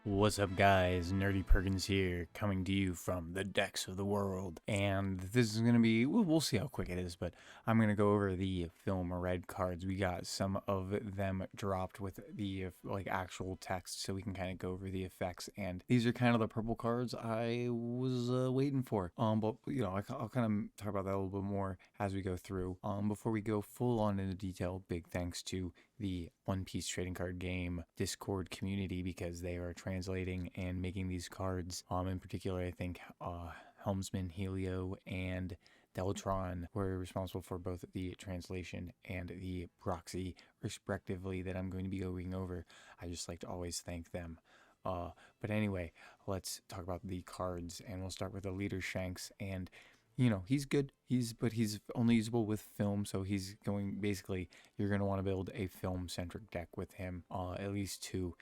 What's up, guys? Nerdy Perkins here, coming to you from the decks of the world. And this is going to be, we'll see how quick it is, but I'm going to go over the film red cards. We got some of them dropped with the actual text, so we can kind of go over the effects. And these are kind of the purple cards I was waiting for. But I'll kind of talk about that a little bit more as we go through. Before we go full on into detail, big thanks to the One Piece trading card game Discord community, because they are translating and making these cards. In particular, I think Helmsman, Helio, and Deltron were responsible for both the translation and the proxy, respectively, that I'm going to be going over. I just like to always thank them. But anyway, let's talk about the cards, and we'll start with the leader Shanks. And he's good. But he's only usable with film, so he's going, basically, you're going to want to build a film-centric deck with him, at least to,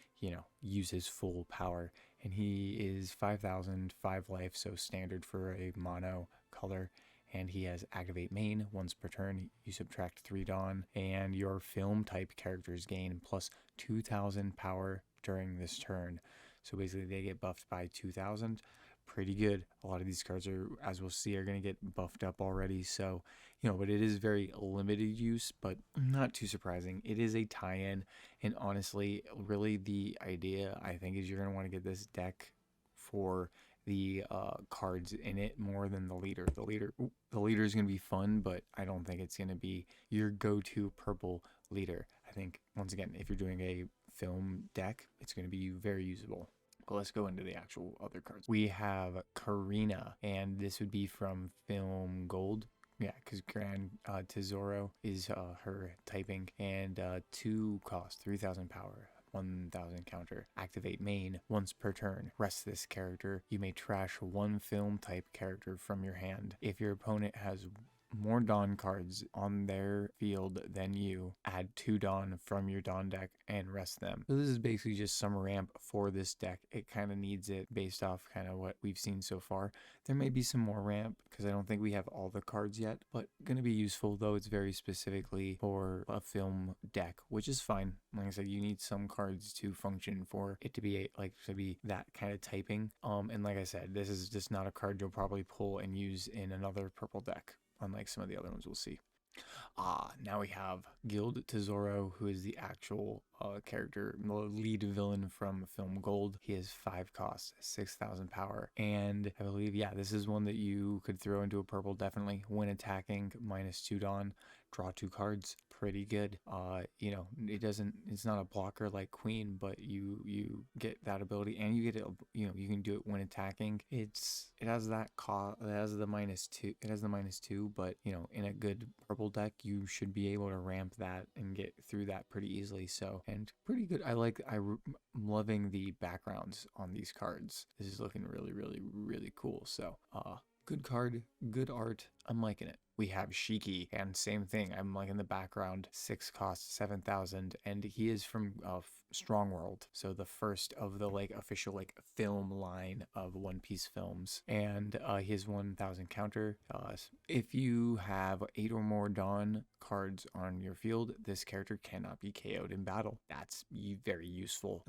use his full power. And he is 5,000, 5 life, so standard for a mono color. And he has activate main once per turn. You subtract 3 Dawn, and your film type characters gain plus 2,000 power during this turn. So basically, they get buffed by 2,000. Pretty good. A lot of these cards are, as we'll see, are going to get buffed up already. So, but it is very limited use, but not too surprising. It is a tie-in, and honestly, really the idea, I think, is you're going to want to get this deck for the cards in it more than the leader. The leader is going to be fun, but I don't think it's going to be your go-to purple leader. I think, once again, if you're doing a film deck, it's going to be very usable. But let's go into the actual other cards. We have Carina, and this would be from Film Gold. Yeah, because Gild Tesoro is her typing, and 2 cost, 3,000 power. 1,000 counter. Activate main once per turn. Rest this character. You may trash 1 film type character from your hand. If your opponent has more Dawn cards on their field than you, add 2 Dawn from your Dawn deck and rest them. So this is basically just some ramp for this deck. It kind of needs it based off kind of what we've seen so far. There may be some more ramp because I don't think we have all the cards yet, but going to be useful, though it's very specifically for a film deck, which is fine. Like I said, you need some cards to function for it to be that kind of typing. And like I said, this is just not a card you'll probably pull and use in another purple deck, unlike some of the other ones we'll see. Now we have Gild Tesoro, who is the actual character, the lead villain from Film Gold. He has 5 costs, 6,000 power, and I believe, yeah, this is one that you could throw into a purple, definitely. When attacking, minus 2 Dawn, draw 2 cards. Pretty good. It's not a blocker like Queen, but you get that ability, and you get it. You can do it when attacking. It has that it has the -2, but in a good purple deck, you should be able to ramp that and get through that pretty easily. So, and pretty good. I'm loving the backgrounds on these cards. This is looking really, really, really cool. So, good card, good art. I'm liking it. We have Shiki, and same thing. I'm liking the background. 6 costs, 7,000, and he is from Strong World, so the first of the official film line of One Piece films. And he has 1,000 counter. If you have 8 or more Dawn cards on your field, this character cannot be KO'd in battle. That's very useful.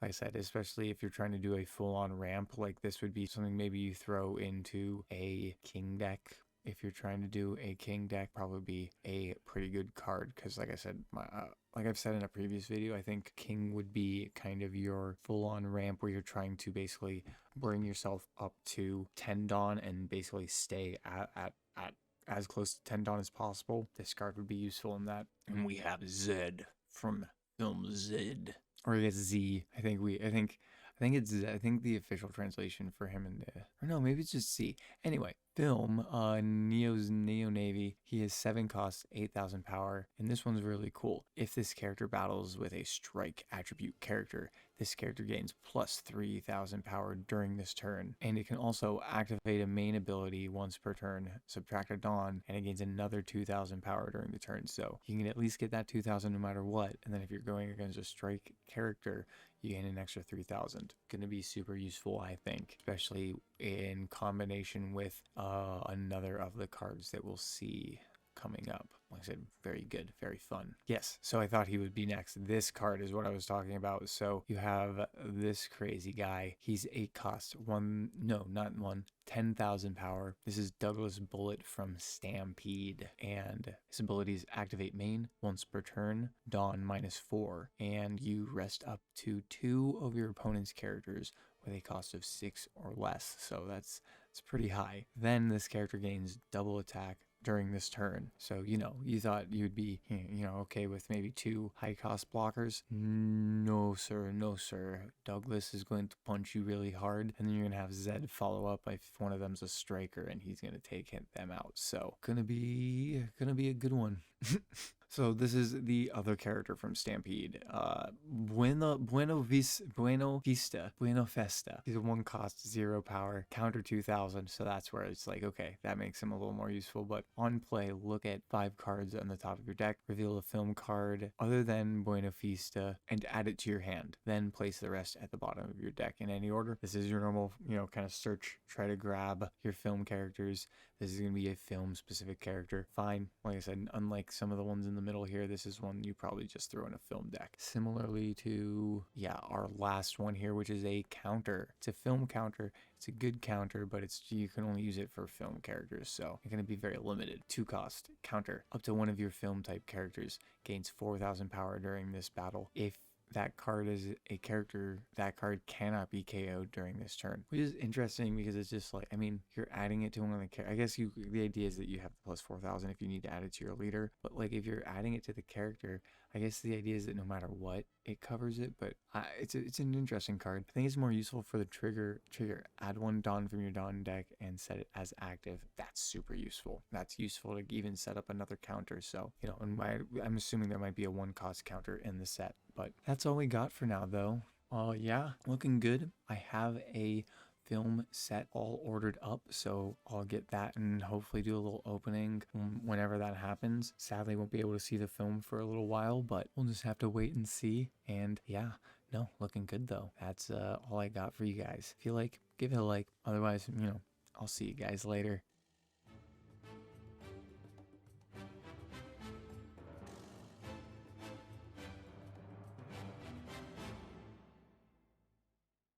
Like I said, especially if you're trying to do a full-on ramp, like this would be something maybe you throw into a king deck. If you're trying to do a king deck, probably be a pretty good card, because like I said, like I've said in a previous video, I think king would be kind of your full-on ramp where you're trying to basically bring yourself up to 10 Dawn and basically stay at as close to 10 Dawn as possible. This card would be useful in that. And we have Zed from Film Z, or I guess Z. I think the official translation for him or no, maybe it's just C. Anyway, film, Neo Navy. He has 7 costs, 8,000 power, and this one's really cool. If this character battles with a strike attribute character, this character gains plus 3,000 power during this turn, and it can also activate a main ability once per turn, subtract a Dawn, and it gains another 2,000 power during the turn. So you can at least get that 2,000 no matter what, and then if you're going against a strike character, you gain an extra 3,000. Going to be super useful, I think, especially in combination with another of the cards that we'll see coming up. Like I said, very good, very fun. Yes, so I thought he would be next. This card is what I was talking about. So you have this crazy guy. He's 8 cost, 10,000 power. This is Douglas Bullet from Stampede, and his abilities activate main once per turn, Dawn -4, and you rest up to 2 of your opponent's characters with a cost of 6 or less. So it's pretty high. Then this character gains double attack during this turn. So, you thought you'd be, okay with maybe 2 high cost blockers. No, sir. No, sir. Douglas is going to punch you really hard, and then you're going to have Zed follow up if one of them's a striker, and he's going to take them out. So, gonna be a good one. So this is the other character from Stampede, Buena Fiesta. He's a 1 cost, 0 power, counter 2,000. So that's where it's like, okay, that makes him a little more useful. But on play, look at 5 cards on the top of your deck, reveal a film card other than Buena Fiesta, and add it to your hand. Then place the rest at the bottom of your deck in any order. This is your normal, kind of search, try to grab your film characters. This is going to be a film specific character. Fine. Like I said, unlike some of the ones in the middle here, this is one you probably just throw in a film deck. Similarly to, our last one here, which is a counter. It's a film counter. It's a good counter, but you can only use it for film characters, so it's going to be very limited. 2 cost, counter. Up to one of your film type characters gains 4,000 power during this battle. If that card is a character, that card cannot be KO'd during this turn, which is interesting because it's just like, you're adding it to one of the characters. I guess the idea is that you have the plus 4,000 if you need to add it to your leader, but like if you're adding it to the character, I guess the idea is that no matter what, it covers it. But it's an interesting card. I think it's more useful for the trigger. Add 1 Dawn from your Dawn deck and set it as active. That's super useful. That's useful to even set up another counter. So, I'm assuming there might be a 1 cost counter in the set. But that's all we got for now, though. Looking good. I have a film set all ordered up, so I'll get that and hopefully do a little opening whenever that happens. Sadly, won't be able to see the film for a little while, but we'll just have to wait and see. And looking good though. That's all I got for you guys. If you like, give it a like. Otherwise, I'll see you guys later.